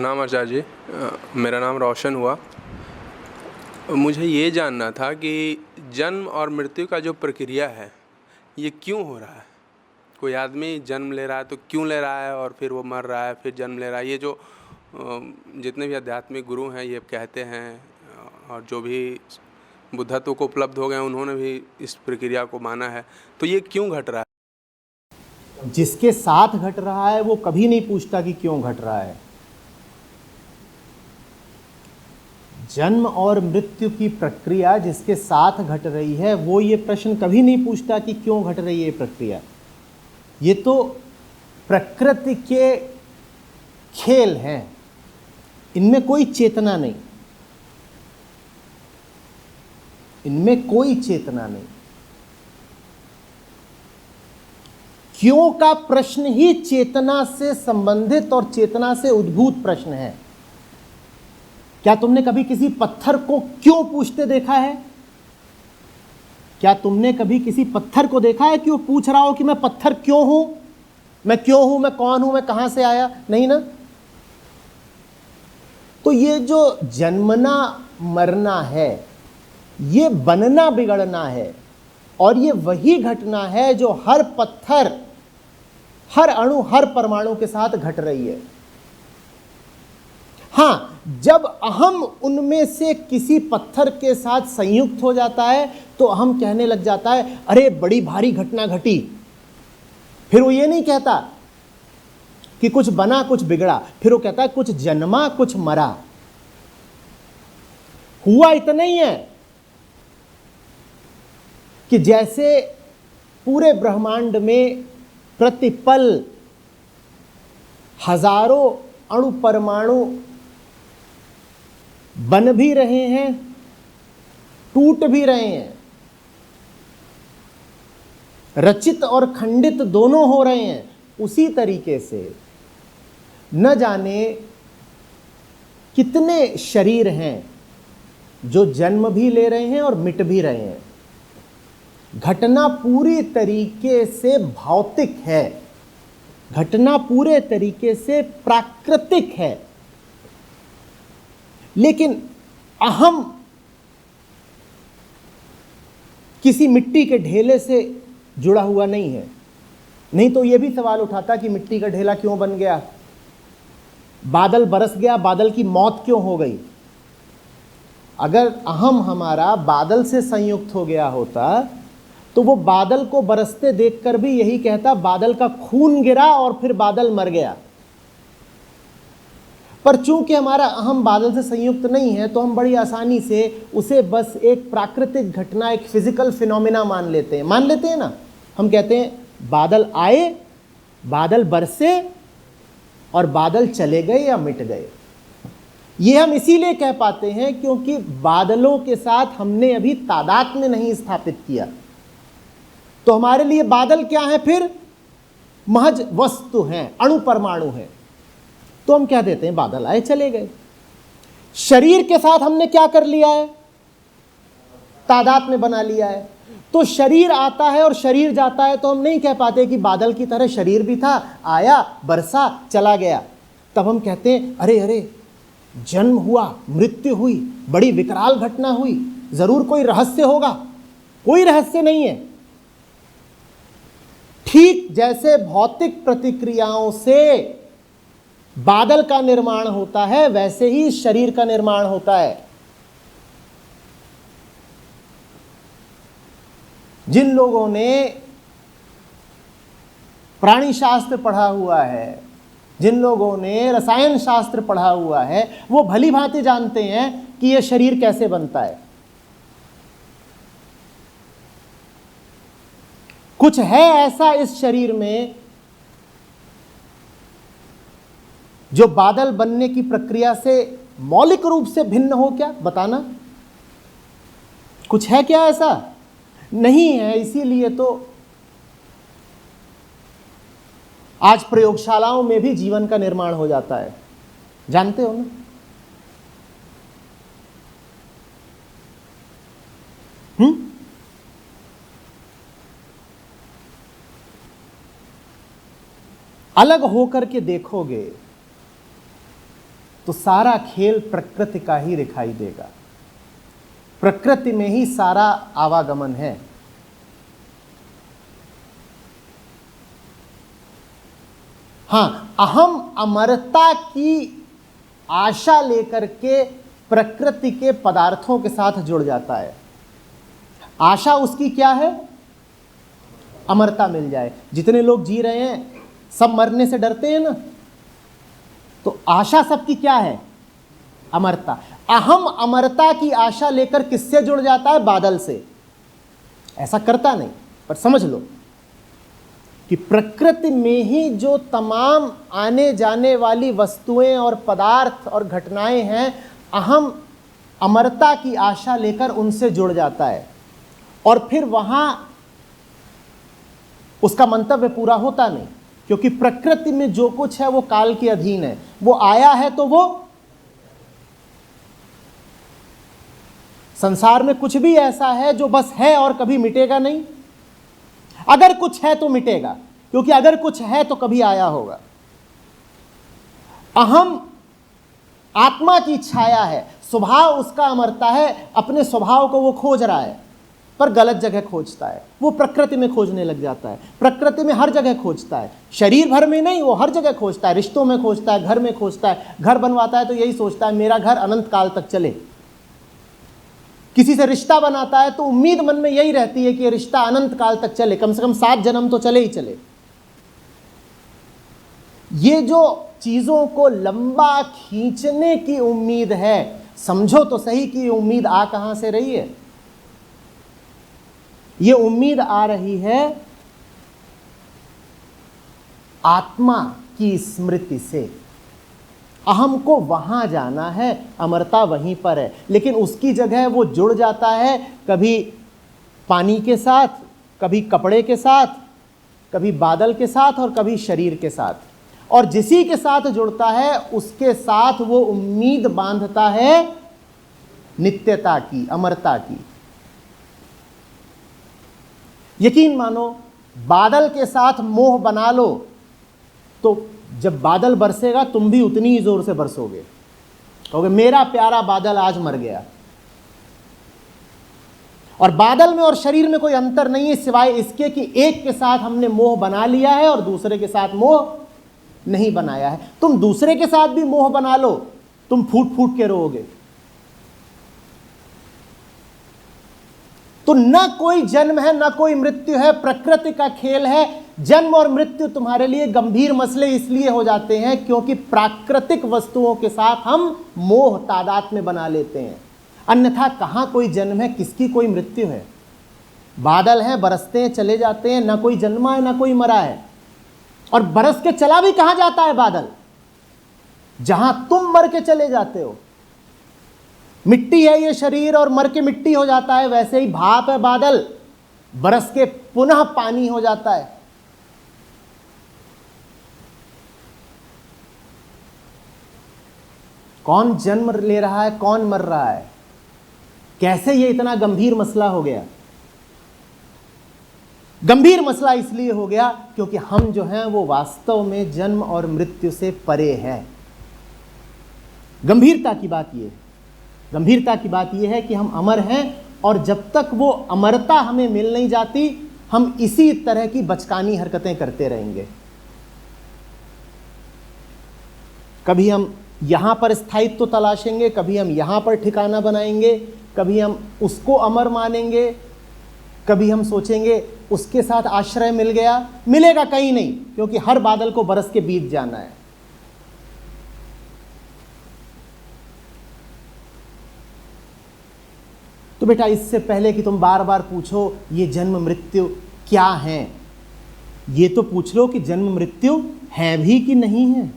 प्रणाम आचार्य जी। मेरा नाम रोशन हुआ। मुझे ये जानना था कि जन्म और मृत्यु का जो प्रक्रिया है ये क्यों हो रहा है। कोई आदमी जन्म ले रहा है तो क्यों ले रहा है, और फिर वो मर रहा है, फिर जन्म ले रहा है। ये जो जितने भी आध्यात्मिक गुरु हैं ये कहते हैं, और जो भी बुद्धत्व को उपलब्ध हो गए उन्होंने भी इस प्रक्रिया को माना है। तो ये क्यों घट रहा है? जिसके साथ घट रहा है वो कभी नहीं पूछता कि क्यों घट रहा है। जन्म और मृत्यु की प्रक्रिया जिसके साथ घट रही है वो ये प्रश्न कभी नहीं पूछता कि क्यों घट रही है ये प्रक्रिया। ये तो प्रकृति के खेल हैं, इनमें कोई चेतना नहीं, इनमें कोई चेतना नहीं। क्यों का प्रश्न ही चेतना से संबंधित और चेतना से उद्भूत प्रश्न है। क्या तुमने कभी किसी पत्थर को क्यों पूछते देखा है? क्या तुमने कभी किसी पत्थर को देखा है कि वो पूछ रहा हो कि मैं पत्थर क्यों हूं, मैं क्यों हूं, मैं कौन हूं, मैं कहां से आया? नहीं ना। तो ये जो जन्मना मरना है ये बनना बिगड़ना है, और ये वही घटना है जो हर पत्थर, हर अणु, हर परमाणु के साथ घट रही है। हां, जब अहम उनमें से किसी पत्थर के साथ संयुक्त हो जाता है तो अहम कहने लग जाता है अरे बड़ी भारी घटना घटी। फिर वो ये नहीं कहता कि कुछ बना कुछ बिगड़ा, फिर वो कहता है कुछ जन्मा कुछ मरा। हुआ इतना ही है कि जैसे पूरे ब्रह्मांड में प्रतिपल हजारों अणु परमाणु बन भी रहे हैं, टूट भी रहे हैं, रचित और खंडित दोनों हो रहे हैं, उसी तरीके से न जाने कितने शरीर हैं जो जन्म भी ले रहे हैं और मिट भी रहे हैं। घटना पूरी तरीके से भौतिक है, घटना पूरे तरीके से प्राकृतिक है, लेकिन अहम किसी मिट्टी के ढेले से जुड़ा हुआ नहीं है। नहीं तो यह भी सवाल उठाता कि मिट्टी का ढेला क्यों बन गया, बादल बरस गया, बादल की मौत क्यों हो गई। अगर अहम हमारा बादल से संयुक्त हो गया होता तो वो बादल को बरसते देखकर भी यही कहता बादल का खून गिरा और फिर बादल मर गया। पर चूंकि हमारा अहम बादल से संयुक्त नहीं है तो हम बड़ी आसानी से उसे बस एक प्राकृतिक घटना, एक फिजिकल फिनोमिना मान लेते हैं ना। हम कहते हैं बादल आए, बादल बरसे और बादल चले गए या मिट गए। ये हम इसीलिए कह पाते हैं क्योंकि बादलों के साथ हमने अभी तादात्म्य नहीं स्थापित किया। तो हमारे लिए बादल क्या है? फिर महज वस्तु हैं, अणु परमाणु हैं। तो हम क्या देते हैं, बादल आए चले गए। शरीर के साथ हमने क्या कर लिया है? तादात्म्य बना लिया है। तो शरीर आता है और शरीर जाता है तो हम नहीं कह पाते कि बादल की तरह शरीर भी था, आया, बरसा, चला गया। तब हम कहते हैं अरे अरे जन्म हुआ, मृत्यु हुई, बड़ी विकराल घटना हुई, जरूर कोई रहस्य होगा। कोई रहस्य नहीं है। ठीक जैसे भौतिक प्रतिक्रियाओं से बादल का निर्माण होता है वैसे ही शरीर का निर्माण होता है। जिन लोगों ने प्राणी शास्त्र पढ़ा हुआ है, जिन लोगों ने रसायन शास्त्र पढ़ा हुआ है, वो भली भांति जानते हैं कि यह शरीर कैसे बनता है। कुछ है ऐसा इस शरीर में जो बादल बनने की प्रक्रिया से मौलिक रूप से भिन्न हो क्या? बताना। कुछ है क्या ऐसा? नहीं है। इसीलिए तो आज प्रयोगशालाओं में भी जीवन का निर्माण हो जाता है, जानते हो ना। अलग होकर के देखोगे तो सारा खेल प्रकृति का ही दिखाई देगा। प्रकृति में ही सारा आवागमन है। हाँ, अहम अमरता की आशा लेकर के प्रकृति के पदार्थों के साथ जुड़ जाता है। आशा उसकी क्या है? अमरता मिल जाए। जितने लोग जी रहे हैं सब मरने से डरते हैं ना, तो आशा सबकी क्या है? अमरता। अहम अमरता की आशा लेकर किससे जुड़ जाता है? बादल से। ऐसा करता नहीं, पर समझ लो कि प्रकृति में ही जो तमाम आने जाने वाली वस्तुएं और पदार्थ और घटनाएं हैं, अहम अमरता की आशा लेकर उनसे जुड़ जाता है, और फिर वहां उसका मंतव्य पूरा होता नहीं, क्योंकि प्रकृति में जो कुछ है वो काल के अधीन है। वो आया है तो वो संसार में कुछ भी ऐसा है जो बस है और कभी मिटेगा नहीं। अगर कुछ है तो मिटेगा, क्योंकि अगर कुछ है तो कभी आया होगा। अहम आत्मा की छाया है, स्वभाव उसका अमरता है, अपने स्वभाव को वो खोज रहा है, पर गलत जगह खोजता है। वो प्रकृति में खोजने लग जाता है। प्रकृति में हर जगह खोजता है, शरीर भर में नहीं, वो हर जगह खोजता है। रिश्तों में खोजता है, घर में खोजता है। घर बनवाता है तो यही सोचता है मेरा घर अनंत काल तक चले। किसी से रिश्ता बनाता है तो उम्मीद मन में यही रहती है कि ये रिश्ता अनंत काल तक चले, कम से कम 7 जन्म तो चले ही चले। ये जो चीजों को लंबा खींचने की उम्मीद है, समझो तो सही कि ये उम्मीद आ कहां से रही है? ये उम्मीद आ रही है आत्मा की स्मृति से। अहम को वहां जाना है, अमरता वहीं पर है, लेकिन उसकी जगह वो जुड़ जाता है कभी पानी के साथ, कभी कपड़े के साथ, कभी बादल के साथ और कभी शरीर के साथ। और जिसी के साथ जुड़ता है उसके साथ वो उम्मीद बांधता है नित्यता की, अमरता की। यकीन मानो, बादल के साथ मोह बना लो तो जब बादल बरसेगा तुम भी उतनी ही जोर से बरसोगे, कहोगे मेरा प्यारा बादल आज मर गया। और बादल में और शरीर में कोई अंतर नहीं है, सिवाय इसके कि एक के साथ हमने मोह बना लिया है और दूसरे के साथ मोह नहीं बनाया है। तुम दूसरे के साथ भी मोह बना लो, तुम फूट फूट के रोओगे। तो न कोई जन्म है न कोई मृत्यु है, प्रकृति का खेल है। जन्म और मृत्यु तुम्हारे लिए गंभीर मसले इसलिए हो जाते हैं क्योंकि प्राकृतिक वस्तुओं के साथ हम मोह तादाद में बना लेते हैं। अन्यथा कहां कोई जन्म है, किसकी कोई मृत्यु है? बादल हैं, बरसते हैं, चले जाते हैं, ना कोई जन्मा है ना कोई मरा है। और बरस के चला भी कहां जाता है बादल? जहां तुम मर के चले जाते हो। मिट्टी है ये शरीर और मर के मिट्टी हो जाता है, वैसे ही भाप है बादल, बरस के पुनः पानी हो जाता है। कौन जन्म ले रहा है, कौन मर रहा है? कैसे ये इतना गंभीर मसला हो गया? गंभीर मसला इसलिए हो गया क्योंकि हम जो हैं वो वास्तव में जन्म और मृत्यु से परे हैं। गंभीरता की बात यह है, गंभीरता की बात यह है कि हम अमर हैं, और जब तक वो अमरता हमें मिल नहीं जाती हम इसी तरह की बचकानी हरकतें करते रहेंगे। कभी हम यहां पर स्थायित्व तलाशेंगे, कभी हम यहां पर ठिकाना बनाएंगे, कभी हम उसको अमर मानेंगे, कभी हम सोचेंगे उसके साथ आश्रय मिल गया। मिलेगा कहीं नहीं, क्योंकि हर बादल को बरस के बीत जाना है। तो बेटा, इससे पहले कि तुम बार बार पूछो ये जन्म मृत्यु क्या है, ये तो पूछ लो कि जन्म मृत्यु है भी कि नहीं है।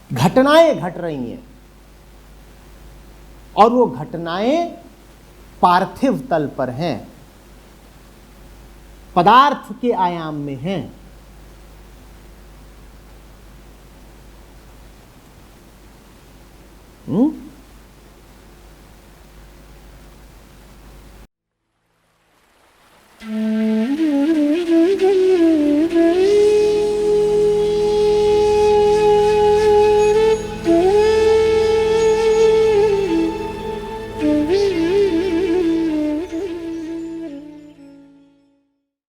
घटनाएं घट रही हैं, और वो घटनाएं पार्थिव तल पर हैं, पदार्थ के आयाम में हैं।